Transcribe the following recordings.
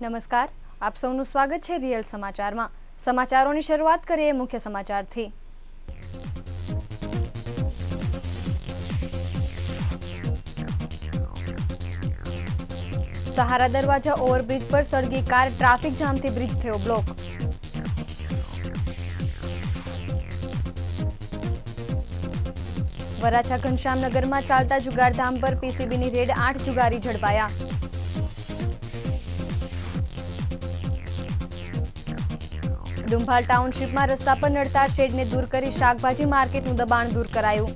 નમસ્કાર, આપ સૌનું સ્વાગત છે રિયલ સમાચારમાં। સમાચારોની શરૂઆત કરીએ મુખ્ય સમાચારથી। સહારા દરવાજા ઓવરબ્રિજ પર સળગી કાર, ટ્રાફિક જામથી બ્રિજ થયો બ્લોક। વરાછા ઘનશ્યામનગરમાં ચાલતા જુગારધામ પર પીસીબીની રેડ, 8 જુગારી ઝડપાયા। ડુંભાલ ટાઉનશીપમાં રસ્તા પર નડતા શેડને દૂર કરી શાકભાજી માર્કેટનું દબાણ દૂર કરાયું।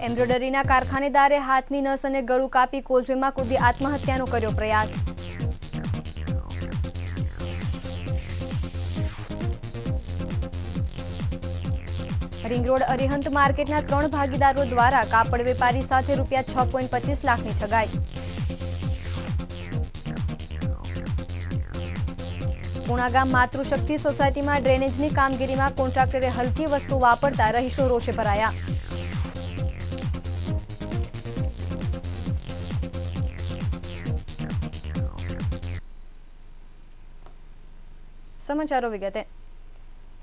એમ્બ્રોડરીના કારખાનેદારે હાથની નસ અને ગળું કાપી કોઝવેમાં કૂદી આત્મહત્યાનો કર્યો પ્રયાસ। રિંગ રોડ અરિહંત માર્કેટના 3 ભાગીદારો દ્વારા કાપડ વેપારી સાથે રૂપિયા 6.25 લાખની ઠગાઈ। પુણાગામ માતૃશક્તિ સોસાયટીમાં ડ્રેનેજની કામગીરીમાં કોન્ટ્રાક્ટરે હલકી વસ્તુ વાપરતા રહીશો રોષે ભરાયા। સમાચારો વિગતે।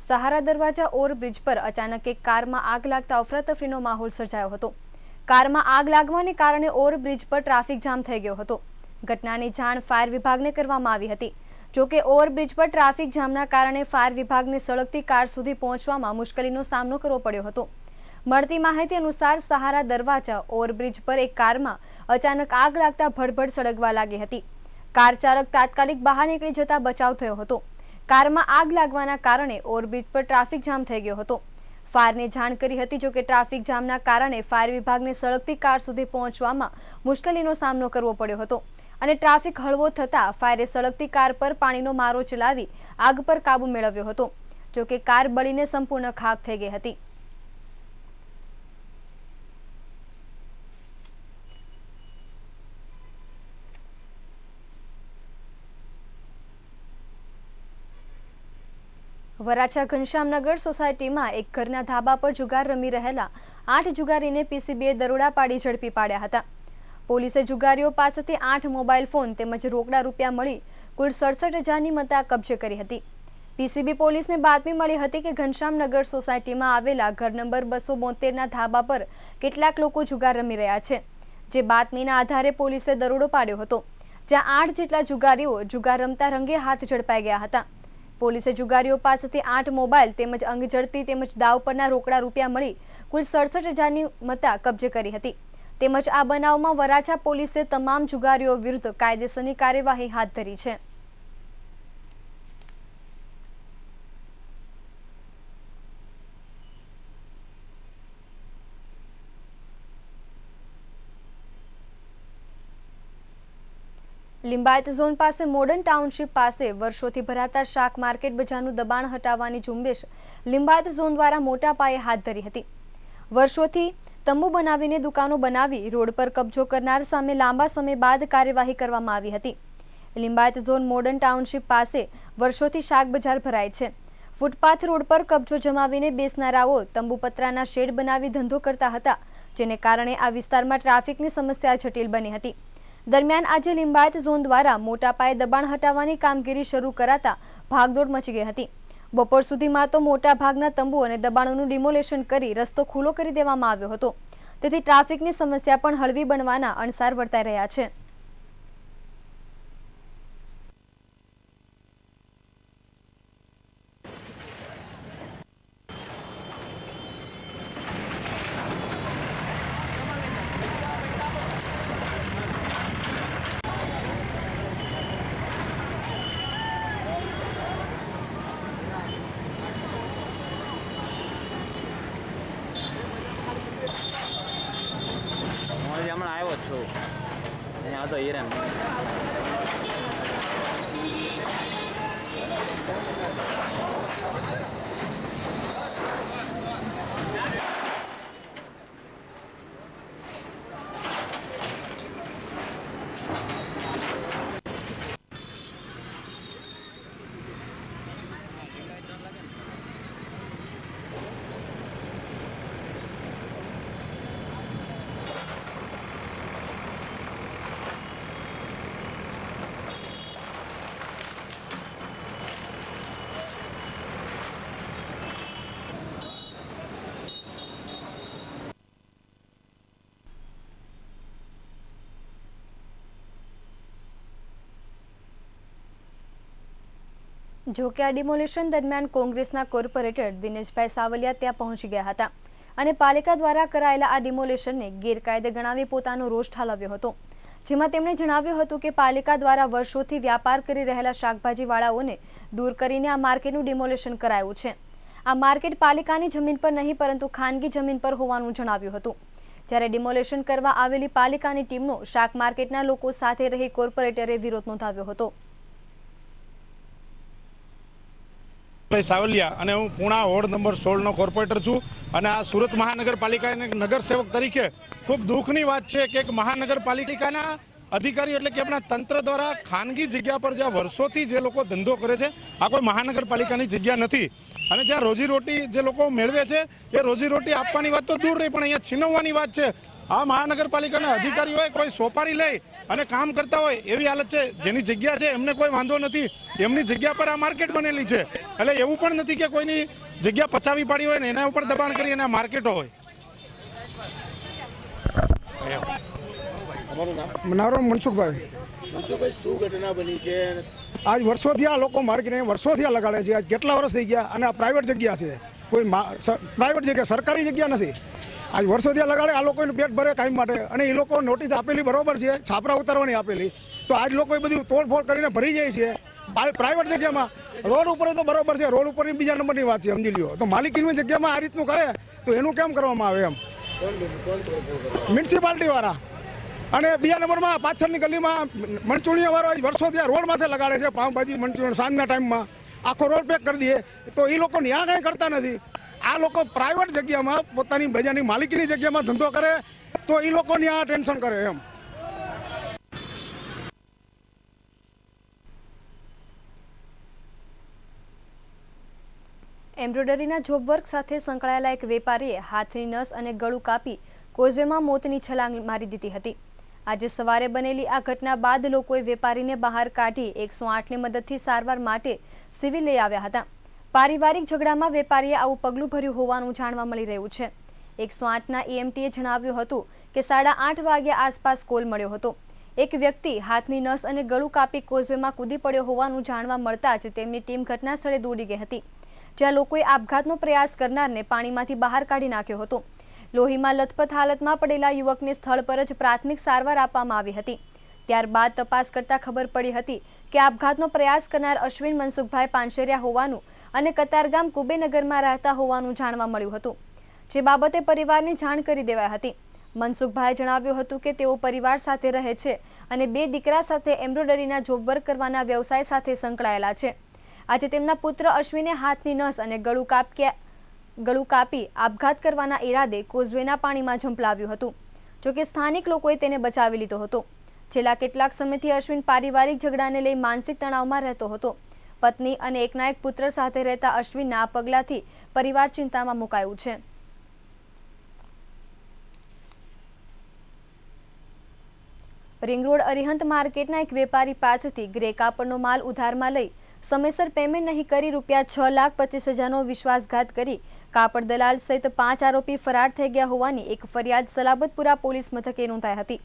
સહારા દરવાજા ઓવરબ્રિજ પર અચાનક એક કારમાં આગ લાગતા અફરાતફરીનો માહોલ સર્જાયો હતો। કારમાં આગ લાગવાને કારણે ઓવરબ્રિજ પર ટ્રાફિક જામ થઈ ગયો હતો। ઘટનાની જાણ ફાયર વિભાગને કરવામાં આવી હતી। જોકે ઓવરબ્રિજ પર ટ્રાફિક જામના કારણે ફાયર વિભાગને સળગતી કાર સુધી પહોંચવામાં મુશ્કેલીનો સામનો કરવો પડ્યો હતો। મળતી માહિતી અનુસાર સહારા દરવાજા ઓવરબ્રિજ પર એક કારમાં અચાનક આગ લાગતા ભડભડ સળગવા લાગી હતી। કાર ચાલક તાત્કાલિક બહાર નીકળી જતા બચાવ થયો હતો। કારમાં આગ લાગવાના કારણે ઓવરબ્રિજ પર ટ્રાફિક જામ થઈ ગયો હતો। ફાયરને જાણ કરી હતી, જોકે ટ્રાફિક જામના કારણે ફાયર વિભાગને સળગતી કાર સુધી પહોંચવામાં મુશ્કેલીનો સામનો કરવો પડ્યો હતો અને ટ્રાફિક હળવો થતા ફાયરે સળગતી કાર પર પાણીનો મારો ચલાવી આગ પર કાબુ મેળવ્યો હતો। જોકે કાર બળીને સંપૂર્ણ ખાક થઈ ગઈ હતી। વરાછા ઘનશ્યામનગર સોસાયટીમાં એક ઘરના ધાબા પર જુગાર રમી રહેલા 8 જુગારીને પીસીબીએ દરોડા પાડી ઝડપી પાડ્યા હતા। પોલીસે જુગારીઓ પાસેથી 8 મોબાઈલ ફોન તેમજ રોકડા રૂપિયા મળી કુલ 67,000ની મત્તા કબજે કરી હતી। પીસીબી પોલીસને બાતમી મળી હતી કે ઘનશ્યામનગર સોસાયટીમાં આવેલા ઘર નંબર 272ના ધાબા પર કેટલાક લોકો જુગાર રમી રહ્યા છે। જે બાતમીના આધારે પોલીસે દરોડો પાડ્યો હતો, જ્યાં 8 જેટલા જુગારીઓ જુગાર રમતા રંગે હાથ ઝડપાઈ ગયા હતા। પોલીસે જુગારીઓ પાસેથી 8 મોબાઈલ તેમજ અંગઝડતી તેમજ દાવ પરના રોકડા રૂપિયા મળી કુલ 67,000ની મત્તા કબજે કરી હતી। તેમજ આ બનાવમાં વરાછા પોલીસે તમામ જુગારીઓ વિરુદ્ધ કાયદેસરની કાર્યવાહી હાથ ધરી છે। લિંબાયત ઝોન પાસે મોડર્ન ટાઉનશીપ પાસે વર્ષોથી ભરાતા શાક માર્કેટ બજારનું દબાણ હટાવવાની ઝુંબેશ લિંબાયત ઝોન દ્વારા મોટા પાયે હાથ ધરી હતી। વર્ષોથી તંબુ બનાવીને દુકાનો બનાવી રોડ પર કબજો કરનાર સામે લાંબા સમય બાદ કાર્યવાહી કરવામાં આવી હતી। લિંબાયત ઝોન મોડર્ન ટાઉનશીપ પાસે વર્ષોથી શાક બજાર ભરાય છે। ફૂટપાથ રોડ પર કબજો જમાવીને બેસનારાઓ તંબુપત્રાના શેડ બનાવી ધંધો કરતા હતા, જેને કારણે આ વિસ્તારમાં ટ્રાફિકની સમસ્યા જટિલ બની હતી। દરમિયાન આજે લિંબાયત ઝોન દ્વારા મોટા પાયે દબાણ હટાવવાની કામગીરી શરૂ કરાતા ભાગદોડ મચી ગઈ હતી। બપોર સુધીમાં તો મોટા ભાગના તંબુ અને દબાણોનું ડિમોલેશન કરી રસ્તો ખુલ્લો કરી દેવામાં આવ્યો હતો। તેથી ટ્રાફિકની સમસ્યા પણ હળવી બનવાના અણસાર વર્તાઈ રહ્યા છે। હમણાં આવ્યો છું અહીંયા હતો હિરેન। જો કે આ ડિમોલિશન દરમિયાન કોંગ્રેસના કોર્પોરેટર દિનેશભાઈ સાવલિયા ત્યાં પહોંચી ગયા હતા અને પાલિકા દ્વારા કરાયેલા આ ડિમોલિશનને ગેરકાયદે ગણાવી પોતાનો રોષ ઠાલવ્યો હતો, જેમાં તેમણે જણાવ્યું હતું કે પાલિકા દ્વારા વર્ષોથી વ્યાપાર કરી રહેલા શાકભાજીવાળાઓને દૂર કરીને આ માર્કેટનું ડિમોલિશન કરાયું છે। આ માર્કેટ પાલિકાની જમીન પર નહીં પરંતુ ખાનગી જમીન પર હોવાનું જણાવ્યું હતું। જ્યારે ડિમોલિશન કરવા આવેલી પાલિકાની ટીમનો શાક માર્કેટના લોકો સાથે રહી કોર્પોરેટરે વિરોધ નોંધાવ્યો હતો। સાવલિયા અને હું પૂણા વોર્ડ નંબર 16 નો કોર્પોરેટર છું અને આ સુરત મહાનગરપાલિકાના નગરસેવક તરીકે ખૂબ દુઃખની વાત છે કે એક મહાનગરપાલિકાના અધિકારીઓ એટલે કે આપણા તંત્ર દ્વારા ખાનગી જગ્યા પર જ્યાં વર્ષોથી જે લોકો ધંધો કરે છે આ કોઈ મહાનગરપાલિકાની જગ્યા નથી અને જ્યાં રોજીરોટી જે લોકો મેળવે છે એ રોજીરોટી આપવાની વાત તો દૂર રહી પણ અહીંયા છીનવવાની વાત છે। આ મહાનગરપાલિકાના અધિકારીઓએ કોઈ સોપારી લઈ અને કામ કરતા હોય એવી હાલત છે। જેની જગ્યા છે એમને કોઈ વાંધો નથી, એમની જગ્યા પર આ માર્કેટ બનેલી છે એટલે એવું પણ નથી કે કોઈની જગ્યા પચાવી પાડી હોય ને એના ઉપર દબાણ કરી અને માર્કેટો હોય। નામ મનસુખભાઈ। શું ઘટના બની છે? આજ વર્ષોથી આ લોકો માર્કેટ વર્ષોથી આ લગાડે છે। આજ કેટલા વર્ષ થઈ ગયા અને આ પ્રાઇવેટ જગ્યા છે, કોઈ પ્રાઇવેટ જગ્યા સરકારી જગ્યા નથી। આજ વર્ષોથી લગાડે આ લોકોને પેટ ભરે કાયમ માટે અને એ લોકો નોટિસ આપેલી બરોબર છે, છાપરા ઉતારવાની આપેલી, તો આજ લોકો બધું તોડફોડ કરીને ભરી જાય છે પ્રાઇવેટ જગ્યામાં। રોડ ઉપર તો બરોબર છે, રોડ ઉપરની બીજા નંબરની વાત છે, સમજી લ્યો। તો માલિકીની જગ્યામાં આ રીતનું કરે તો એનું કેમ કરવામાં આવે એમ? મ્યુનિસિપાલિટી વાળા। અને બીજા નંબરમાં પાછળની ગલીમાં મંચુણીયા વાળો વર્ષોથી આ રોડ માથે લગાડે છે, પાઉંભાજી મંચુણી સાંજના ટાઈમમાં આખો રોડ પેક કરી દે, તો એ લોકો ન્યા કંઈ કરતા નથી। આ લોકો પ્રાઇવેટ જગ્યામાં પોતાની બજારની માલિકીની જગ્યામાં ધંધો કરે તો એ લોકોની આ ટેન્શન કરે એમ। એમ્બ્રોઇડરીના જોબ વર્ક સાથે સંકળાયેલા એક વેપારીએ હાથની નસ અને ગળું કાપી કોઝવેમાં મોતની છલાંગ મારી દીધી હતી। આજે સવારે બનેલી આ ઘટના બાદ લોકોએ વેપારીને બહાર કાઢી 108ની મદદથી સારવાર માટે સિવિલ લઈ આવ્યા હતા। પારિવારિક ઝઘડામાં વેપારીએ આવું પગલું ભર્યું હોવાનું જાણવા મળી રહ્યું છે। 108ના EMTએ જણાવ્યું હતું કે 8:30 વાગ્યા આસપાસ કોલ મળ્યો હતો। એક વ્યક્તિ હાથની નસ અને ગળું કાપી કોઝવેમાં કૂદી પડ્યો હોવાનું જાણવા મળતા જ તેમની ટીમ ઘટના સ્થળે દોડી ગઈ હતી, જ્યાં લોકોએ આપઘાતનો પ્રયાસ કરનારને પાણીમાંથી બહાર કાઢી નાખ્યો હતો। લોહીમાં લથપથ હાલતમાં પડેલા યુવકને સ્થળ પર જ પ્રાથમિક સારવાર આપવામાં આવી હતી। ત્યારબાદ તપાસ કરતા ખબર પડી હતી કે આપઘાતનો પ્રયાસ કરનાર અશ્વિન મનસુખભાઈ પાંચેરિયા હોવાનું અને કતારગામ કુબેનગરમાં રહેતા હોવાનું જાણવા મળ્યું હતું, જે બાબતે પરિવારને જાણ કરી દેવાઈ હતી। મનસુખભાઈએ જણાવ્યું હતું કે તેઓ પરિવાર સાથે રહે છે અને 2 દીકરા સાથે એમ્બ્રોઇડરીના જોબ વર્ક કરવાના વ્યવસાય સાથે સંકળાયેલા છે। આજે તેમના પુત્ર અશ્વિને હાથની નસ અને ગળું કાપી આપઘાત કરવાના ઈરાદે કોઝવેના પાણીમાં ઝંપલાવ્યું હતું, જોકે સ્થાનિક લોકોએ તેને બચાવી લીધો હતો। છેલ્લા કેટલાક સમયથી અશ્વિન પારિવારિક ઝઘડાને લઈ માનસિક તણાવમાં રહેતો હતો। પત્ની અને એકના એક પુત્ર સાથે રહેતા અશ્વિનના આ પગલાથી પરિવાર ચિંતામાં મુકાયું છે। રિંગ રોડ અરિહંત માર્કેટના એક વેપારી પાસેથી ગ્રે કાપડનો માલ ઉધારમાં લઈ સમયસર પેમેન્ટ નહીં કરી ₹6,25,000નો વિશ્વાસઘાત કરી કાપડ દલાલ સહિત 5 આરોપી ફરાર થઈ ગયા હોવાની એક ફરિયાદ સલાબતપુરા પોલીસ મથકે નોંધાઈ હતી।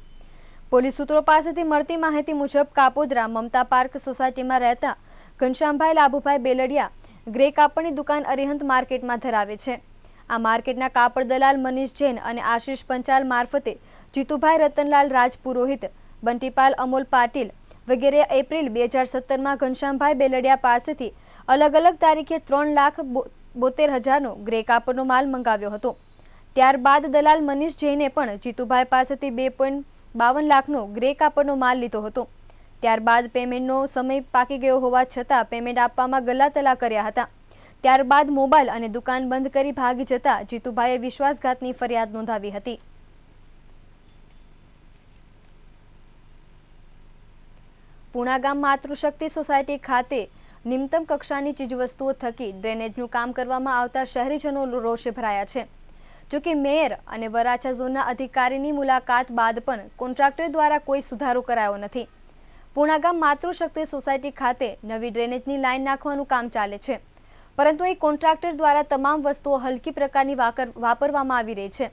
પોલીસ સૂત્રો પાસેથી મળતી માહિતી મુજબ કાપોદ્રા મમતા પાર્ક સોસાયટીમાં રહેતા ઘનશ્યામભાઈ લાભુભાઈ બેલડિયા ગ્રે કાપડની દુકાન અરિહંત માર્કેટમાં ધરાવે છે। આ માર્કેટના કાપડ દલાલ મનીષ જૈન અને આશીષ પંચાલ મારફતે જીતુભાઈ રતનલાલ રાજપુરોહિત, બંટીપાલ અમોલ પાટીલ વગેરે એપ્રિલ 2017માં ઘનશ્યામભાઈ બેલડિયા પાસેથી અલગ અલગ તારીખે 3,72,000નો ગ્રે કાપડનો માલ મંગાવ્યો હતો। ત્યારબાદ દલાલ મનીષ જૈને પણ જીતુભાઈ પાસેથી 2.52 લાખનો ગ્રે કાપડનો માલ લીધો હતો। ત્યારબાદ પેમેન્ટનો સમય પાકી ગયો હોવા છતાં પેમેન્ટ આપવામાં ગલ્લાતલા કર્યા હતા। ત્યારબાદ મોબાઈલ અને દુકાન બંધ કરી ભાગી જતા જીતુભાઈએ વિશ્વાસઘાતની ફરિયાદ નોંધાવી હતી। પૂણા ગામ માતૃશક્તિ સોસાયટી ખાતે નિમ્નતમ કક્ષાની ચીજવસ્તુઓ થકી ડ્રેનેજનું કામ કરવામાં આવતા શહેરીજનો રોષે ભરાયા છે। જોકે મેયર અને વરાછા ઝોનના અધિકારીની મુલાકાત બાદ પણ કોન્ટ્રાક્ટર દ્વારા કોઈ સુધારો કરાયો નથી। પૂણા ગામ માતૃશક્તિ સોસાયટી ખાતે નવી ડ્રેનેજની લાઇન નાખવાનું કામ ચાલે છે, પરંતુ એ કોન્ટ્રાક્ટર દ્વારા તમામ વસ્તુઓ હલકી પ્રકારની વાપરવામાં આવી રહી છે।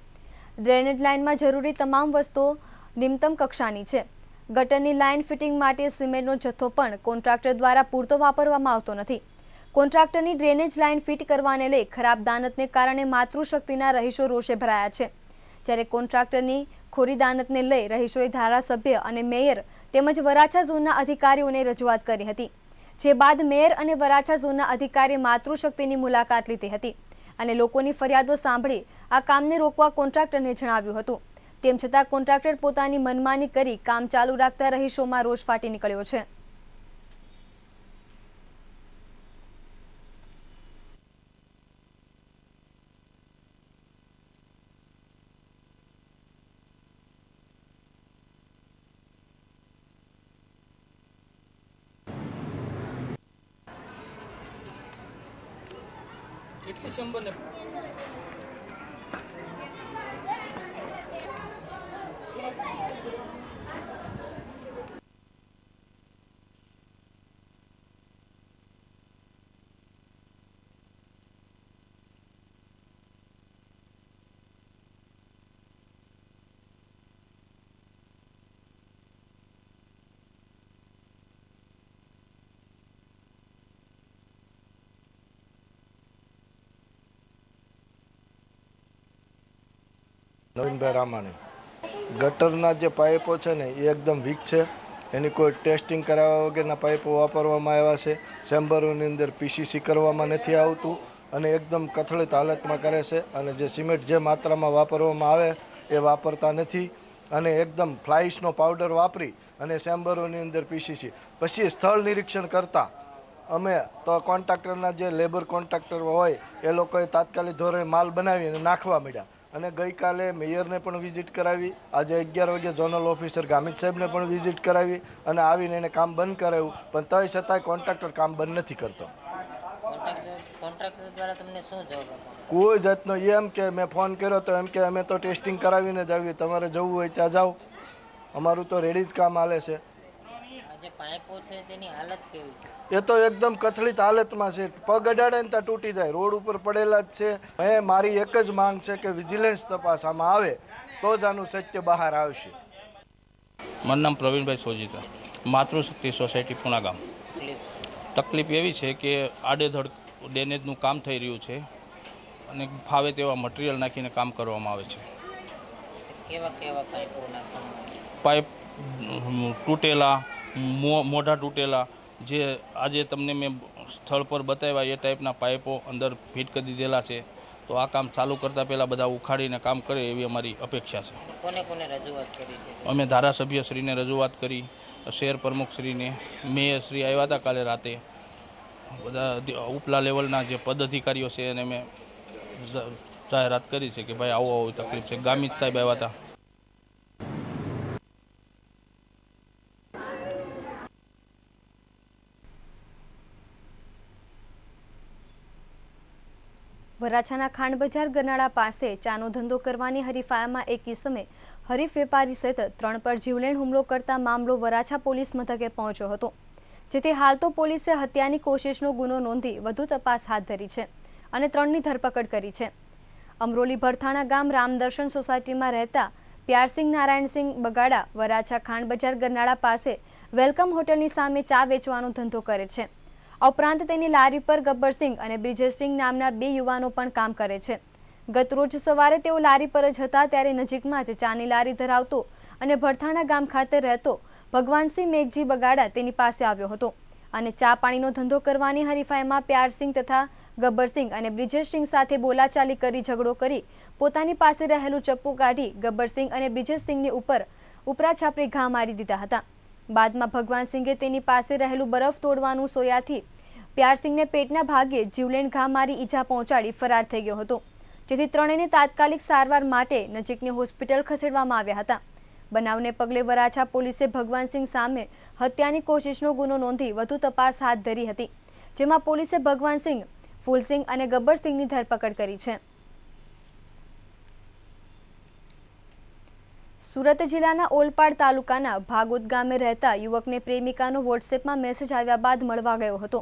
ડ્રેનેજ લાઇનમાં જરૂરી તમામ વસ્તુઓ નિમ્નતમ કક્ષાની છે। ગટરની લાઇન ફિટિંગ માટે સિમેન્ટનો જથ્થો પણ કોન્ટ્રાક્ટર દ્વારા પૂરતો વાપરવામાં આવતો નથી, કોન્ટ્રાક્ટરની ડ્રેનેજ લાઇન ફિટ કરવાને લઈ ખરાબ દાનતને કારણે માતૃશક્તિના રહીશો રોષે ભરાયા છે, જ્યારે કોન્ટ્રાક્ટરની ખોરી દાનતને લઈ રહીશોએ ધારાસભ્ય અને મેયર તેમજ વરાછા ઝોનના અધિકારીઓને રજૂઆત કરી હતી, જે બાદ મેયર અને વરાછા ઝોનના અધિકારીએ માતૃશક્તિની મુલાકાત લીધી હતી અને લોકોની ફરિયાદો સાંભળી આ કામને રોકવા કોન્ટ્રાક્ટરને જણાવ્યું હતું. તેમ છતાં કોન્ટ્રાક્ટર પોતાની મનમાની કરી કામ ચાલુ રાખતા રહીશોમાં રોષ ફાટી નીકળ્યો છે. નવીનભાઈ રામાણી ગટરના જે પાઇપો છે ને એ એકદમ વીક છે. એની કોઈ ટેસ્ટિંગ કરાવ્યા વગરના પાઇપો વાપરવામાં આવ્યા છે. ચેમ્બરોની અંદર પીસીસી કરવામાં નથી આવતું અને એકદમ કથળિત હાલતમાં કરે છે. અને જે સિમેન્ટ જે માત્રામાં વાપરવામાં આવે એ વાપરતા નથી અને એકદમ ફ્લાઇસનો પાવડર વાપરી અને ચેમ્બરોની અંદર પીસીસી પછી સ્થળ નિરીક્ષણ કરતા અમે તો કોન્ટ્રાક્ટરના જે લેબર કોન્ટ્રાક્ટર હોય એ લોકોએ તાત્કાલિક ધોરણે માલ બનાવીને નાખવા માંડ્યા. અને ગઈકાલે મેયરને પણ વિઝિટ કરાવી, આજે 11 વાગે ઝોનલ ઓફિસર ગામિત સાહેબને પણ વિઝિટ કરાવી અને આવીને એને કામ બંધ કરાવ્યું, પણ તોય છતાંય કોન્ટ્રાક્ટર કામ બંધ નથી કરતો. કોન્ટ્રાક્ટર દ્વારા તમને શું જવાબ આપ્યો? કોઈ જાતનો એમ કે મેં ફોન કર્યો તો એમ કે અમે તો ટેસ્ટિંગ કરાવીને જ આવીએ, તમારે જવું હોય ત્યાં જાઓ, અમારું તો રેડી જ કામ હાલે છે. જે પાઇપો છે તેની હાલત કેવી છે? એ તો એકદમ કથળિત હાલતમાં છે. પગ અડાડે ને ત્યાં તૂટી જાય, રોડ ઉપર પડેલા જ છે. મારી એક જ માંગ છે કે વિજિલન્સ તપાસ આમાં આવે તો જ આનું સત્ય બહાર આવશે. મારું નામ પ્રવીણભાઈ સોજીતા, માતૃશક્તિ સોસાયટી પુણાગામ. તકલીફ એવી છે કે આડેધડ ડેનેજનું કામ થઈ રહ્યું છે અને ફાવે તેવા મટીરિયલ નાખીને કામ કરવામાં આવે છે. કેવા કેવા પાઇપો નાખવામાં? પાઇપ તૂટેલા, મોઢા તૂટેલા, જે આજે તમને મેં સ્થળ પર બતાવ્યા એ ટાઈપના પાઇપો અંદર ફિટ કરી દીધેલા છે. તો આ કામ ચાલુ કરતાં પહેલાં બધા ઉખાડીને કામ કરે એવી અમારી અપેક્ષા છે. કોને કોને રજૂઆત કરી છે? અમે ધારાસભ્યશ્રીને રજૂઆત કરી, શહેર પ્રમુખશ્રીને, મેયરશ્રી આવ્યા હતા કાલે રાતે, બધા ઉપલા લેવલના જે પદ અધિકારીઓ છે એને મેં જાહેરાત કરી છે કે ભાઈ આવો તકલીફ છે. ગામિત સાહેબ આવ્યા હતા. વરાછાના ખાંડ બજાર ગરનાળા પાસે ચાનો ધંધો કરવાની હરીફાઈમાં એક કિસ્મે હરીફ વેપારી સહિત 3 પર જીવલેણ હુમલો કરતા મામલો વરાછા પોલીસ મથકે પહોંચ્યો હતો, જેથી હાલ તો પોલીસે હત્યાની કોશિશનો ગુનો નોંધી વધુ તપાસ હાથ ધરી છે અને 3ની ધરપકડ કરી છે. અમરોલી ભરથાણા ગામ રામદર્શન સોસાયટીમાં રહેતા પ્યારસિંહ નારાયણસિંહ બગાડા વરાછા ખાંડ બજાર ગરનાળા પાસે વેલકમ હોટલની સામે ચા વેચવાનો ધંધો કરે છે. આ ઉપરાંત તેની લારી પર ગબ્બરસિંહ અને બ્રિજેશસિંહ નામના 2 યુવાનો પણ કામ કરે છે. ગત રોજ સવારે તેઓ લારી પર જ હતા ત્યારે નજીકમાં જ ચાની લારી ધરાવતો અને ભરથાણા ગામ ખાતે રહેતો ભગવાનસિંહ મેઘજી બગાડા તેની પાસે આવ્યો હતો અને ચા પાણીનો ધંધો કરવાની હરીફાઈમાં પ્યારસિંહ તથા ગબ્બરસિંહ અને બ્રિજેશસિંહ સાથે બોલાચાલી કરી ઝઘડો કરી પોતાની પાસે રહેલું ચપ્પુ કાઢી ગબ્બરસિંહ અને બ્રિજેશસિંહની ઉપર ઉપરાછાપરી ઘા મારી દીધા હતા. બાદમાં ભગવાનસિંહે તેની પાસે રહેલું બરફ તોડવાનું સોયાથી પ્યારસિંહને પેટના ભાગે જીવલેણ ઘા મારી ઈજા પહોંચાડી ફરાર થઈ ગયો હતો, જેથી ત્રણેયને તાત્કાલિક સારવાર માટે નજીકની હોસ્પિટલ ખસેડવામાં આવ્યા હતા. બનાવને પગલે વરાછા પોલીસે ભગવાનસિંહ સામે હત્યાની કોશિશનો ગુનો નોંધી વધુ તપાસ હાથ ધરી હતી, જેમાં પોલીસે ભગવાનસિંહ, ફૂલસિંહ અને ગબ્બરસિંહની ધરપકડ કરી છે. સુરત જિલ્લાના ઓલપાડ તાલુકાના ભાગોદ ગામે રહેતા યુવકને પ્રેમિકાનો વોટ્સએપમાં મેસેજ આવ્યા બાદ મળવા ગયો હતો.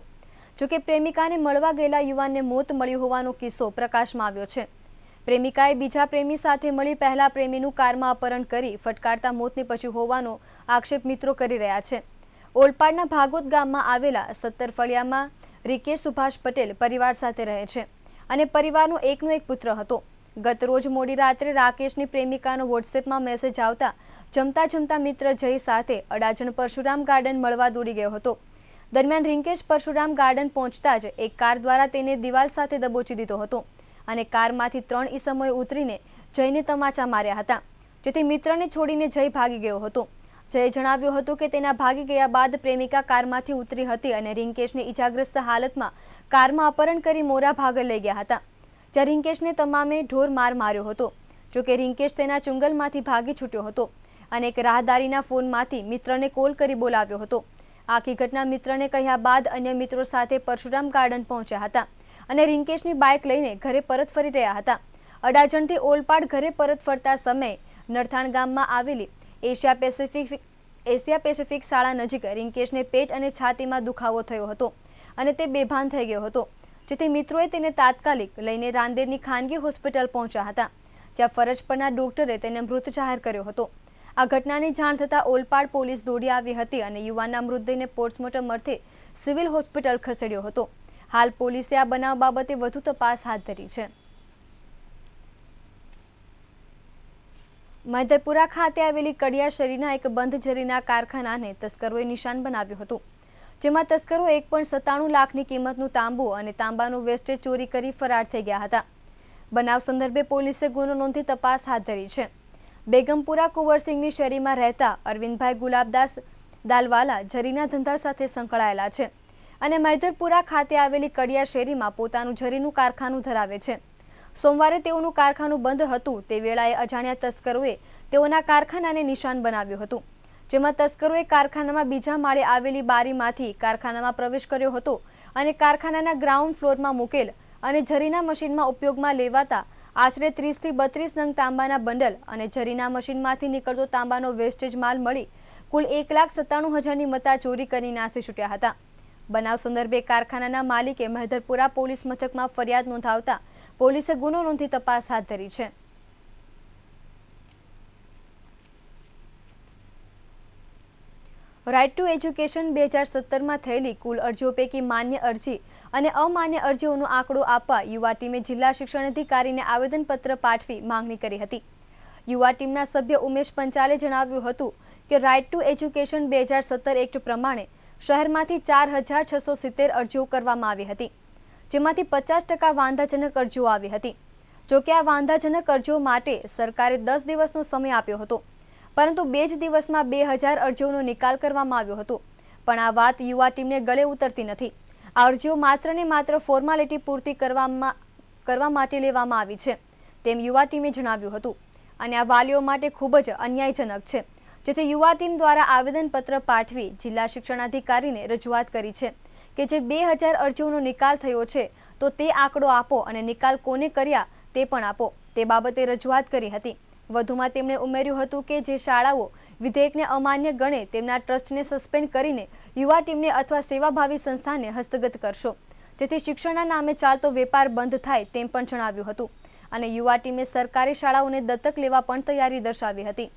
જોકે પ્રેમિકાને મળવા ગયેલા યુવાનને મોત મળ્યું હોવાનો કિસ્સો પ્રકાશમાં આવ્યો છે. પ્રેમિકાએ બીજા પ્રેમી સાથે મળી પહેલા પ્રેમીનું કારમાં અપહરણ કરી ફટકારતા મોત નીપજ્યું હોવાનો આક્ષેપ મિત્રો કરી રહ્યા છે. ઓલપાડના ભાગોદ ગામમાં આવેલા 17 ફળિયામાં રિકેશ સુભાષ પટેલ પરિવાર સાથે રહે છે અને પરિવારનો એકનો એક પુત્ર હતો. ગત રોજ મોડી રાત્રે રાકેશની પ્રેમિકાનો વોટ્સએપમાં મેસેજ આવતા જમતા જમતા મિત્ર જય સાથે અડાજણ પરશુરામ ગાર્ડન મળવા દોડી ગયો હતો. દરમિયાન રિંકેશ પરશુરામ ગાર્ડન પહોંચતા જ એક કાર દ્વારા તેને દિવાલ સાથે દબોચી દીધો હતો અને કારમાંથી 3 ઈસમોએ ઉતરીને જયને તમાચા માર્યા હતા, જેથી મિત્રને છોડીને જય ભાગી ગયો હતો. જયે જણાવ્યું હતું કે તેના ભાગી ગયા બાદ પ્રેમિકા કારમાંથી ઉતરી હતી અને રિંકેશને ઈજાગ્રસ્ત હાલતમાં કારમાં અપહરણ કરી મોરા ભાગળ લઈ ગયા હતા, જ્યાં રિંકેશને તમામે ઢોર માર માર્યો હતો. જોકે રિંકેશ તેના ચુંગલમાંથી ભાગી છૂટ્યો હતો અને એક રાહદારીના ફોનમાંથી મિત્રને કોલ કરી બોલાવ્યો હતો. આખી ઘટના મિત્રને કહ્યા બાદ અન્ય મિત્રો સાથે પરશુરામ ગાર્ડન પહોંચ્યા હતા અને રિંકેશની બાઇક લઈને ઘરે પરત ફરી રહ્યા હતા. અડાજણથી ઓલપાડ ઘરે પરત ફરતા સમયે નરથાણ ગામમાં આવેલી એશિયા પેસિફિક શાળા નજીક રિંકેશને પેટ અને છાતીમાં દુખાવો થયો હતો અને તે બેભાન થઈ ગયો હતો, જેથી મિત્રોએ તેને તાત્કાલિક લઈને રાંદેરની ખાનગી હોસ્પિટલ પહોંચ્યા હતા, જ્યાં ફરજ પરના ડોક્ટરે તેને મૃત જાહેર કર્યો હતો. આ ઘટનાની જાણ થતાં ઓલપાડ પોલીસ દોડી આવી હતી અને યુવાનના મૃતદેહને પોસ્ટમોર્ટમ અર્થે સિવિલ હોસ્પિટલ ખસેડ્યો હતો. હાલ પોલીસે આ બનાવ બાબતે વધુ તપાસ હાથ ધરી છે. મૈધરપુરા ખાતે આવેલી કડિયા શેરીના એક બંધ ઝરીના કારખાનાને તસ્કરોએ નિશાન બનાવ્યું હતું, જેમાં તસ્કરો 1.97 લાખની કિંમતનું તાંબુ અને તાંબાનું વેસ્ટેજ ચોરી કરી ફરાર થઈ ગયા હતા. બનાવ સંદર્ભે પોલીસે ગુનો નોંધી તપાસ હાથ ધરી છે. બેગમપુરા કુંવરસિંહની શેરીમાં રહેતા અરવિંદભાઈ ગુલાબદાસ દાલવાલા ઝરીના ધંધા સાથે સંકળાયેલા છે અને મૈધરપુરા ખાતે આવેલી કડિયા શેરીમાં પોતાનું ઝરીનું કારખાનું ધરાવે છે. સોમવારે તેઓનું કારખાનું બંધ હતું તે વેળાએ અજાણ્યા તસ્કરોએ તેઓના કારખાનાને નિશાન બનાવ્યું હતું, જેમાં તસ્કરોએ કારખાનામાં બીજા માળે આવેલી બારીમાંથી કારખાનામાં પ્રવેશ કર્યો હતો અને કારખાનાના ગ્રાઉન્ડ ફ્લોરમાં મૂકેલ અને ઝરીના મશીનમાં ઉપયોગમાં લેવાતા આશરે 30 થી 32 નંગ તાંબાના બંડલ અને ઝરીના મશીનમાંથી નીકળતો તાંબાનો વેસ્ટેજ માલ મળી કુલ 1,97,000ની મત્તા ચોરી કરી નાસી છૂટ્યા હતા. બનાવ સંદર્ભે કારખાનાના માલિકે મૈધરપુરા પોલીસ મથકમાં ફરિયાદ નોંધાવતા પોલીસે ગુનો નોંધી તપાસ હાથ ધરી છે. રાઇટ ટુ એજ્યુકેશન 2017માં થયેલી કુલ અરજીઓ પૈકી માન્ય અરજી અને અમાન્ય અરજીઓનો આંકડો આપવા યુવા ટીમે જિલ્લા શિક્ષણ અધિકારીને આવેદનપત્ર પાઠવી માંગણી કરી હતી. યુવા ટીમના સભ્ય ઉમેશ પંચાલે જણાવ્યું હતું કે રાઇટ ટુ એજ્યુકેશન 2017 એક્ટ પ્રમાણે શહેરમાંથી 4,670 અરજીઓ કરવામાં આવી હતી, જેમાંથી 50% વાંધાજનક અરજીઓ આવી હતી. જોકે આ વાંધાજનક અરજીઓ માટે સરકારે 10 દિવસનો સમય આપ્યો હતો, પરંતુ 2 જ દિવસમાં 2,000 અરજીઓનો નિકાલ કરવામાં આવ્યો હતો. પણ આ વાત યુવા ટીમને ગળે ઉતરતી નથી. આ અરજીઓ માત્ર ને માત્ર ફોર્માલિટી પૂર્તિ કરવા માટે લેવામાં આવી છે, તેમ યુવા ટીમે જણાવ્યું હતું અને આ વાલીઓ માટે ખૂબ જ અન્યાયજનક છે, જેથી યુવા ટીમ દ્વારા આવેદનપત્ર પાઠવી જિલ્લા શિક્ષણાધિકારીને રજૂઆત કરી છે કે જે 2,000 અરજીઓનો નિકાલ થયો છે તો તે આંકડો આપો અને નિકાલ કોને કર્યા તે પણ આપો, તે બાબતે રજૂઆત કરી હતી. વધુમાં તેમણે ઉમેર્યું હતું કે જે શાળાઓ વિધેયકને અમાન્ય ગણે તેમના ટ્રસ્ટને સસ્પેન્ડ કરીને યુવા ટીમને અથવા સેવાભાવી સંસ્થાને હસ્તગત કરશો, તેથી શિક્ષણના નામે ચાલતો વેપાર બંધ થાય તેમ પણ જણાવ્યું હતું અને યુવા ટીમે સરકારી શાળાઓને દત્તક લેવા પણ તૈયારી દર્શાવી હતી.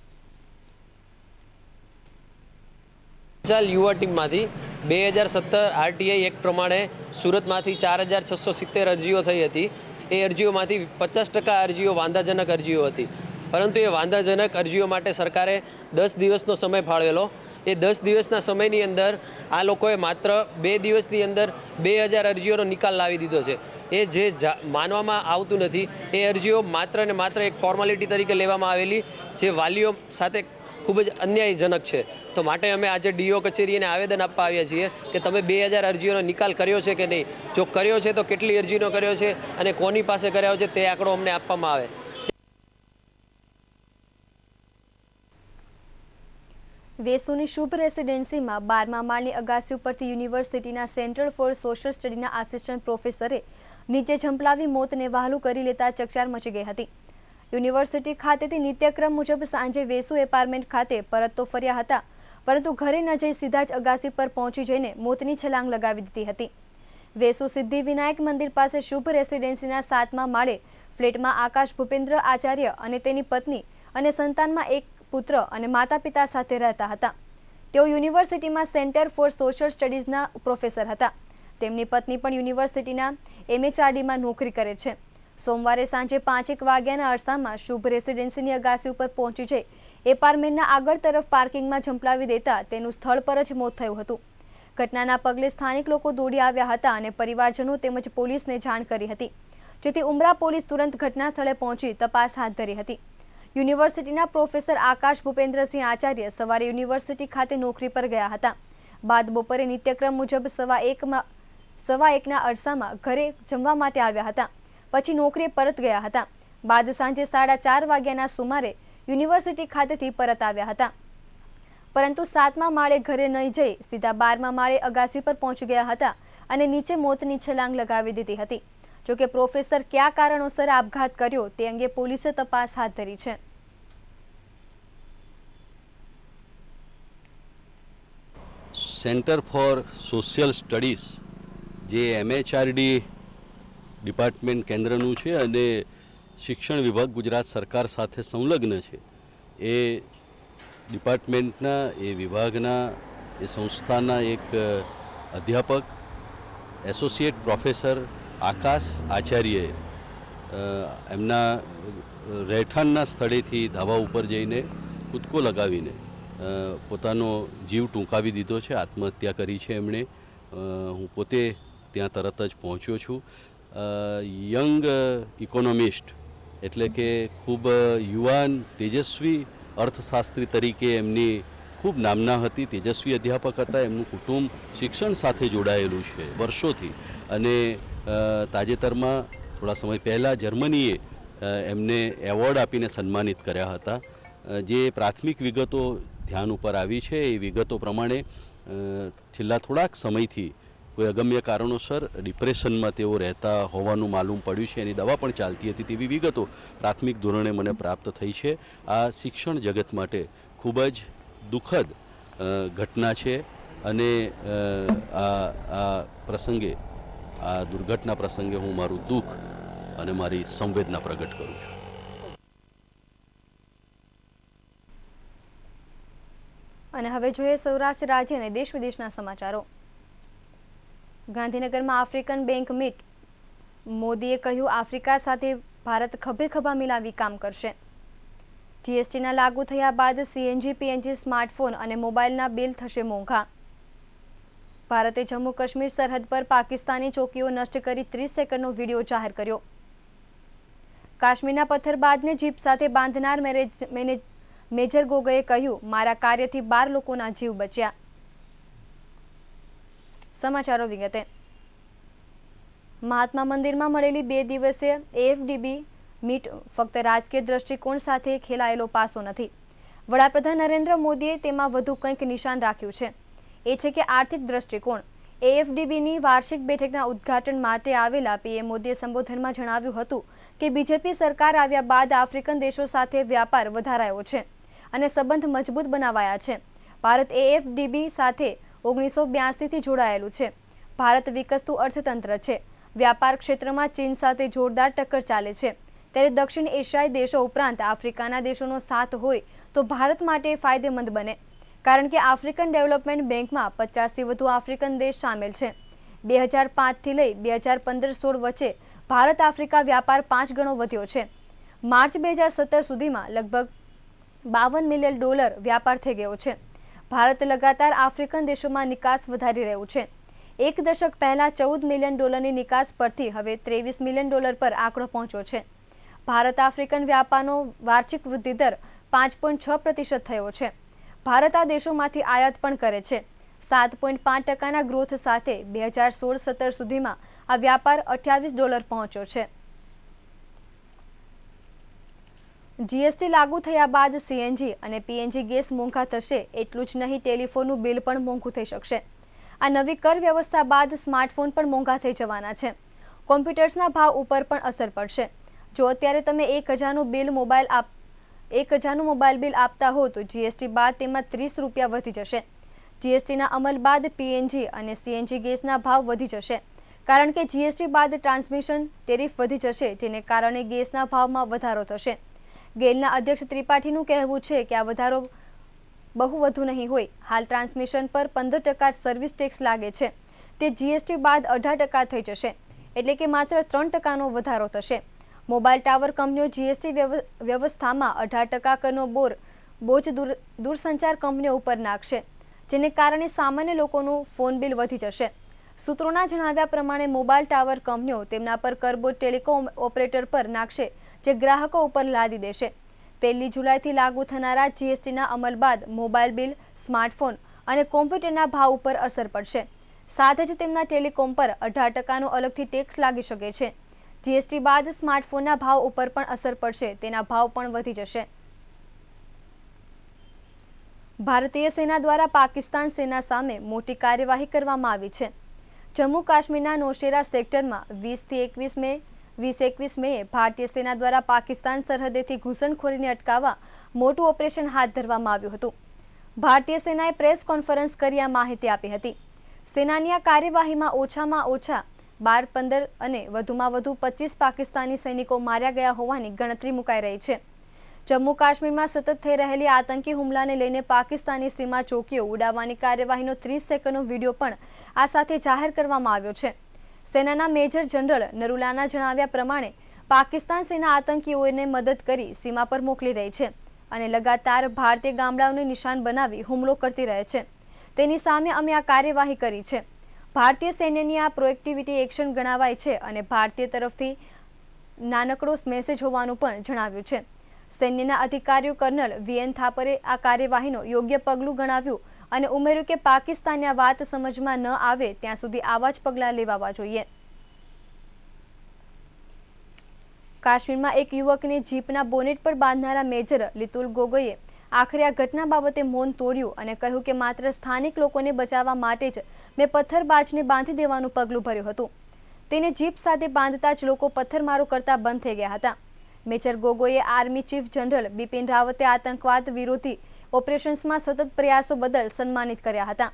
યુવા ટીમમાંથી 2017 આરટીઆઈ એક્ટ પ્રમાણે સુરતમાંથી 4,670 અરજીઓ થઈ હતી. એ અરજીઓમાંથી 50% અરજીઓ વાંધાજનક અરજીઓ હતી, પરંતુ એ વાંધાજનક અરજીઓ માટે સરકારે 10 દિવસનો સમય ફાળવેલો. એ 10 દિવસના સમયની અંદર આ લોકોએ માત્ર 2 દિવસની અંદર 2,000 અરજીઓનો નિકાલ લાવી દીધો છે. એ જે માનવામાં આવતું નથી. એ અરજીઓ માત્ર ને માત્ર એક ફોર્માલિટી તરીકે લેવામાં આવેલી, જે વાલીઓ સાથે ખૂબ જ અન્યાયજનક છે. તો માટે અમે આજે ડીઓ કચેરીને આવેદન આપવા આવ્યા છીએ કે તમે 2,000 અરજીઓનો નિકાલ કર્યો છે કે નહીં, જો કર્યો છે તો કેટલી અરજીનો કર્યો છે અને કોની પાસે કર્યો છે તે આંકડો અમને આપવામાં આવે. વેસુની શુભ રેસિડેન્સીમાં 12મા માળની અગાસી ઉપરથી યુનિવર્સિટીના સેન્ટર ફોર સોશિયલ સ્ટડીના આસિસ્ટન્ટ પ્રોફેસરે નીચે ઝંપલાવી મોતને વહાલું કરી લેતા ચકચાર મચી ગઈ હતી. યુનિવર્સિટી ખાતેથી નિત્યક્રમ મુજબ સાંજે વેસુ એપાર્ટમેન્ટ ખાતે પરત તો ફર્યા હતા, પરંતુ ઘરે ન જઈ સીધા જ અગાસી પર પહોંચી જઈને મોતની છલાંગ લગાવી દીધી હતી. વેસુ સિદ્ધિ વિનાયક મંદિર પાસે શુભ રેસિડેન્સીના 7મા માળે ફ્લેટમાં આકાશ ભૂપેન્દ્ર આચાર્ય અને તેની પત્ની અને સંતાનમાં એક પુત્ર અને માતા પિતા સાથે રહેતા હતા. તેઓ યુનિવર્સિટીમાં સેન્ટર ફોર સોશિયલ સ્ટડીઝના પ્રોફેસર હતા. તેમની પત્ની પણ યુનિવર્સિટીના MHRDમાં નોકરી કરે છે. સોમવારે સાંજે 5:01 વાગ્યાના અરસામાં શુભ રેસિડેન્સીની અગાસી ઉપર પહોંચી જઈ એપાર્ટમેન્ટના આગળ તરફ પાર્કિંગમાં ઝંપલાવી દેતા તેનું સ્થળ પર જ મોત થયું હતું. ઘટનાના પગલે સ્થાનિક લોકો દોડી આવ્યા હતા અને પરિવારજનો તેમજ પોલીસને જાણ કરી હતી, જેથી ઉમરા પોલીસ તુરંત ઘટના સ્થળે પહોંચી તપાસ હાથ ધરી હતી. યુનિવર્સિટીના પ્રોફેસર આકાશ ભૂપેન્દ્રસિંહ આચાર્ય સવારે યુનિવર્સિટી ખાતે નોકરી પર ગયા હતા. બાદ બપોરે નિત્યક્રમ મુજબ 1:15ના અરસામાં ઘરે જમવા માટે આવ્યા હતા. પછી નોકરીએ પરત ગયા હતા. બાદ સાંજે 4:30 વાગ્યાના સુમારે યુનિવર્સિટી ખાતેથી પરત આવ્યા હતા, પરંતુ 7મા માળે ઘરે નહીં જઈ સીધા 12મા માળે અગાસી પર પહોંચી ગયા હતા અને નીચે મોતની છલાંગ લગાવી દીધી હતી. જોકે પ્રોફેસર કયા કારણોસર આપઘાત કર્યો તે અંગે પોલીસે તપાસ હાથ ધરી છે. સેન્ટર ફોર સોશિયલ સ્ટડીઝ જે MHRD ડિપાર્ટમેન્ટ કેન્દ્રનું છે અને શિક્ષણ વિભાગ ગુજરાત સરકાર સાથે સંલગ્ન છે, એ ડિપાર્ટમેન્ટના, એ વિભાગના, એ સંસ્થાના એક અધ્યાપક એસોસિએટ પ્રોફેસર આકાશ આચાર્યએ એમના રહેઠાણના સ્થળેથી ધાબા ઉપર જઈને કૂદકો લગાવીને પોતાનો જીવ ટૂંકાવી દીધો છે, આત્મહત્યા કરી છે એમણે. હું પોતે ત્યાં તરત જ પહોંચ્યો છું. યંગ ઇકોનોમિસ્ટ એટલે કે ખૂબ યુવાન તેજસ્વી અર્થશાસ્ત્રી તરીકે એમની ખૂબ નામના હતી, તેજસ્વી અધ્યાપક હતા. એમનું કુટુંબ શિક્ષણ સાથે જોડાયેલું છે વર્ષોથી અને તાજેતરમાં થોડા સમય પહેલાં જર્મનીએ એમને એવોર્ડ આપીને સન્માનિત કર્યા હતા. જે પ્રાથમિક વિગતો ધ્યાન ઉપર આવી છે એ વિગતો પ્રમાણે છેલ્લા થોડાક સમયથી કોઈ અગમ્ય કારણોસર ડિપ્રેશનમાં તેઓ રહેતા હોવાનું માલુમ પડ્યું છે. એની દવા પણ ચાલતી હતી તેવી વિગતો પ્રાથમિક ધોરણે મને પ્રાપ્ત થઈ છે. આ શિક્ષણ જગત માટે ખૂબ જ દુઃખદ ઘટના છે અને આ પ્રસંગે, આ દુર્ઘટના પ્રસંગે હું મારું દુઃખ અને મારી સંવેદના પ્રગટ કરું છું. અને હવે જોઈએ સૌરાષ્ટ્ર રાજ્ય અને દેશ વિદેશના સમાચારો. ગાંધીનગરમાં આફ્રિકન બેંક મીટ. મોદીએ કહ્યું, આફ્રિકા સાથે ભારત ખભે ખભા મિલાવી કામ કરશે. GSTના લાગુ થયા બાદ CNG PNG સ્માર્ટફોન અને મોબાઈલના બિલ થશે મોંઘા. ભારતે જમ્મુ કાશ્મીર સરહદ પર પાકિસ્તાની ચોકીઓ નષ્ટ કરી 30 સેકન્ડનો વિડીયો જાહેર કર્યો. કાશ્મીરના પથ્થરબાજને જીપ સાથે બાંધનાર મેજર ગોગોએ કહ્યું, મારા કાર્યથી 12 લોકોના જીવ બચ્યા. સમાચારો વિગતે. મહાત્મા મંદિરમાં મળેલી 2 દિવસીય AFDB મીટ ફક્ત રાજકીય દ્રષ્ટિકોણ સાથે ખેલાયેલો પાસો નથી. વડાપ્રધાન નરેન્દ્ર મોદીએ તેમાં વધુ કંઈક નિશાન રાખ્યું છે. એ છે કે આર્થિક દ્રષ્ટિકોણ. AFDBની વાર્ષિક બેઠકના ઉદ્ઘાટન માટે આવેલા PM મોદીએ સંબોધનમાં જણાવ્યું હતું કે BJP સરકાર આવ્યા બાદ આફ્રિકન દેશો સાથે વ્યાપાર વધારાયો છે અને સંબંધ મજબૂત બનાવાયા છે. ભારત AFDB સાથે 1982થી જોડાયેલું છે. ભારત વિકસતું અર્થતંત્ર છે. વ્યાપાર ક્ષેત્રમાં ચીન સાથે જોરદાર ટક્કર ચાલે છે. ત્યારે દક્ષિણ એશિયાઈ દેશો ઉપરાંત આફ્રિકાના દેશોનો સાથ હોય તો ભારત માટે ફાયદેમંદ બને, કારણ કે આફ્રિકન ડેવલપમેન્ટ બેંકમાં 50થી વધુ આફ્રિકન દેશ સામેલ છે. 2005થી લઈ 2015-16 વચ્ચે ભારત આફ્રિકા વ્યાપાર 5 ગણો વધ્યો છે. માર્ચ 2017 સુધીમાં લગભગ $52 મિલિયન વ્યાપાર થઈ ગયો છે. ભારત લગાતાર આફ્રિકન દેશોમાં નિકાસ વધારી રહ્યું છે. એક દશક પહેલા $14 મિલિયન નિકાસ પરથી હવે $23 મિલિયન પર આંકડો પહોંચ્યો છે. ભારત આફ્રિકન વ્યાપારનો વાર્ષિક વૃદ્ધિ દર 5.6% થયો છે. ભારત આ દેશોમાંથી આયાત પણ કરે છે. 7.5%ના ગ્રોથ સાથે 2016-17 સુધીમાં આ વ્યાપાર $28 પહોંચ્યો છે. GST લાગુ થયા બાદ CNG અને PNG ગેસ મોંઘા થશે. એટલું જ નહીં, ટેલિફોનનું બિલ પણ મોંઘું થઈ શકશે. આ નવી કર વ્યવસ્થા બાદ સ્માર્ટફોન પણ મોંઘા થઈ જવાના છે. કોમ્પ્યુટર્સના ભાવ ઉપર પણ અસર પડશે. જો અત્યારે તમે 1000નું મોબાઈલ બિલ આપતા હો તો GST બાદ તેમાં ₹30 વધી જશે. GSTના અમલ બાદ PNG અને CNG ગેસના ભાવ વધી જશે, કારણ કે GST બાદ ટ્રાન્સમિશન ટેરિફ વધી જશે, જેને કારણે ગેસના ભાવમાં વધારો થશે. ગેલના અધ્યક્ષ ત્રિપાઠીનું કહેવું છે કે આ વધારો બહુ વધુ નહીં હોય. હાલ ટ્રાન્સમિશન પર 15% સર્વિસ ટેક્સ લાગે છે, તે જીએસટી બાદ 18% થઈ જશે, એટલે કે માત્ર 3%નો વધારો થશે. મોબાઈલ ટાવર કંપનીઓ જીએસટી વ્યવસ્થામાં 18% કરનો બોજ દૂરસંચાર કંપનીઓ ઉપર નાખશે, જેને કારણે સામાન્ય લોકોનું ફોન બિલ વધી જશે. સૂત્રોના જણાવ્યા પ્રમાણે મોબાઈલ ટાવર કંપનીઓ તેમના પર કરબોજ ટેલિકોમ ઓપરેટર પર નાખશે, જે ગ્રાહકો ઉપર લાદી દેશે. 1 જુલાઈથી લાગુ થનારા જીએસટીના અમલ બાદ મોબાઈલ બિલ, સ્માર્ટફોન અને કોમ્પ્યુટરના ભાવ ઉપર અસર પડશે. સાથે જ તેમના ટેલિકોમ પર 18%નો અલગથી ટેક્સ લાગી શકે છે. જીએસટી બાદ સ્માર્ટફોનના ભાવ ઉપર પણ અસર પડશે, તેના ભાવ પણ વધી જશે. ભારતીય સેના દ્વારા પાકિસ્તાન સેના સામે મોટી કાર્યવાહી કરવામાં આવી છે. જમ્મુ કાશ્મીરના નૌશેરા સેક્ટરમાં 20-21 મેએ ભારતીય સેના દ્વારા પાકિસ્તાન સરહદેથી ઘૂસણખોરીને અટકાવવા મોટું ઓપરેશન હાથ ધરવામાં આવ્યું હતું. ભારતીય સેનાએ પ્રેસ કોન્ફરન્સ કરી આ માહિતી આપી હતી. સેનાની આ કાર્યવાહીમાં ઓછામાં ઓછા 12-15 અને વધુમાં વધુ 25 પાકિસ્તાની સૈનિકો માર્યા ગયા હોવાની ગણતરી મુકાઈ રહી છે. જમ્મુ કાશ્મીરમાં સતત થઈ રહેલી આતંકી હુમલાને લઈને પાકિસ્તાની સીમા ચોકીઓ ઉડાવવાની કાર્યવાહીનો 30 સેકન્ડનો વિડીયો પણ આ સાથે જાહેર કરવામાં આવ્યો છે. સેનાના મેજર જનરલ નરુલાના જણાવ્યા પ્રમાણે પાકિસ્તાન સેના આતંકીઓને મદદ કરી સીમા પર મોકલી રહી છે અને લગાતાર ભારતીય ગામડાઓને નિશાન બનાવી હુમલો કરતી રહે છે. તેની સામે અમે આ કાર્યવાહી કરી છે. ભારતીય સૈન્યની આ પ્રોએક્ટિવિટી એક્શન ગણાવાય છે અને ભારતીય તરફથી નાનકડો મેસેજ હોવાનું પણ જણાવ્યું છે. સૈન્યના અધિકારીઓ કર્નલ વીએન થાપરે આ કાર્યવાહીનો યોગ્ય પગલું ગણાવ્યું અને ઉમેર્યું કે પાકિસ્તાનને આ વાત સમજમાં ન આવે ત્યાં સુધી આવા જ પગલાં લેવાવા જોઈએ. કાશ્મીરમાં એક યુવકને જીપના બોનેટ પર બાંધનારા મેજર લિતુલ ગોગોઈએ આખરે આ ઘટના બાબતે મૌન તોડ્યું અને કહ્યું કે માત્ર સ્થાનિક લોકોને બચાવવા માટે જ મેં પથ્થરબાજને બાંધી દેવાનું પગલું ભર્યું હતું. તેને જીપ સાથે બાંધતા જ લોકો પથ્થરમારો કરતા બંધ થઈ ગયા હતા. મેજર ગોગોઈએ આર્મી ચીફ જનરલ બિપિન રાવતે આતંકવાદ વિરોધી ઓપરેશન્સમાં સતત પ્રયાસો બદલ સન્માનિત કર્યા હતા.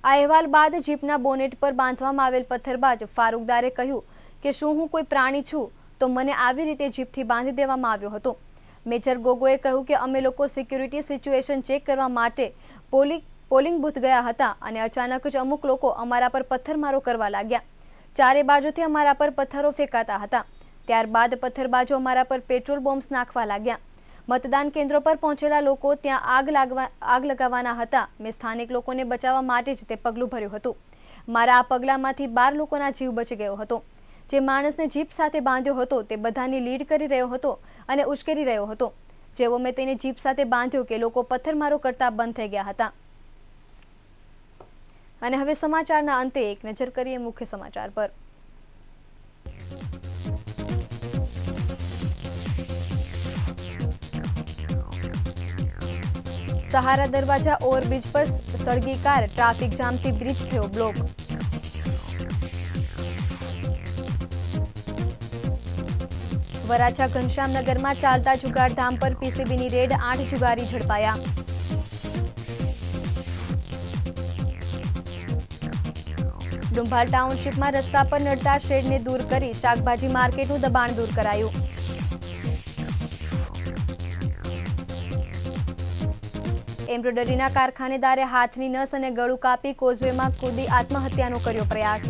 આ અહેવાલ બાદ જીપના બોનેટ પર બાંધવામાં આવેલ પથ્થરબાજ ફારૂકદારે કહ્યું કે શું હું કોઈ પ્રાણી છું તો મને આવી રીતે જીપથી બાંધી દેવામાં આવ્યો હતો. મેજર ગોગોએ કહ્યું કે અમે લોકો સિક્યુરિટી સિચ્યુએશન ચેક કરવા માટે પોલિંગ બૂથ ગયા હતા અને અચાનક જ અમુક લોકો અમારા પર પથ્થરમારો કરવા લાગ્યા. ચારે બાજુથી અમારા પર પથ્થરો ફેંકાતા હતા. ત્યારબાદ પથ્થરબાજો અમારા પર પેટ્રોલ બોમ્બ્સ નાખવા લાગ્યા. મતદાન કેન્દ્રો પર પહોંચેલા લોકો ત્યાં આગ લગાવવાના હતા. મેં સ્થાનિક લોકોને બચાવવા માટે જ તે પગલું ભર્યું હતું. મારા આ પગલામાંથી 12 લોકોના જીવ બચી ગયો હતો. જે માણસને જીપ સાથે બાંધ્યો હતો તે બધાની લીડ કરી રહ્યો હતો અને ઉશ્કેરી રહ્યો હતો. જેવો મેં તેને જીપ સાથે બાંધ્યો કે લોકો પથ્થરમારો કરતા બંધ થઈ ગયા હતા. અને હવે સમાચારના અંતે એક નજર કરીએ મુખ્ય સમાચાર પર. સહારા દરવાજા ઓવરબ્રિજ પર સળગી કાર, ટ્રાફિક જામથી બ્રિજ થયો બ્લોક. વરાછા ઘનશ્યામનગરમાં ચાલતા જુગારધામ પર પીસીબીની રેડ, 8 જુગારી ઝડપાયા. ડુંભાલ ટાઉનશીપમાં રસ્તા પર નડતા શેડને દૂર કરી શાકભાજી માર્કેટનું દબાણ દૂર કરાયું. એમ્બ્રોઇડરીના કારખાનેદારે હાથની નસ અને ગળું કાપી કોઝવેમાં કૂદી આત્મહત્યાનો કર્યો પ્રયાસ.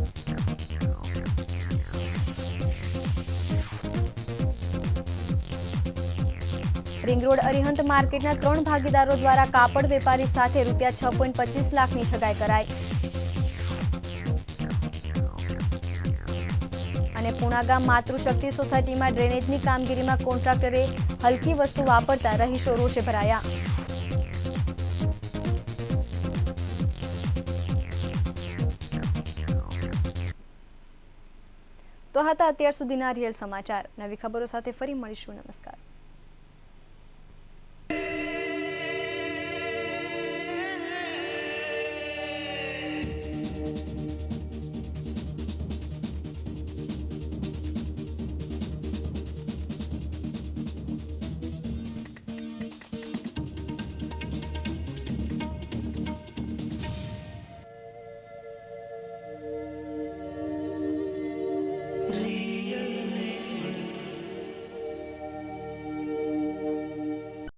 રિંગ રોડ અરિહંત માર્કેટના 3 ભાગીદારો દ્વારા કાપડ વેપારી સાથે રૂપિયા 6.25 લાખની ઠગાઈ કરાઈ. અને પુણાગામ માતૃશક્તિ સોસાયટીમાં ડ્રેનેજની કામગીરીમાં કોન્ટ્રાક્ટરે હલકી વસ્તુ વાપરતા રહીશો રોષે ભરાયા. તો હતા અત્યાર સુધીના રિયલ સમાચાર. નવી ખબરો સાથે ફરી મળીશું. નમસ્કાર.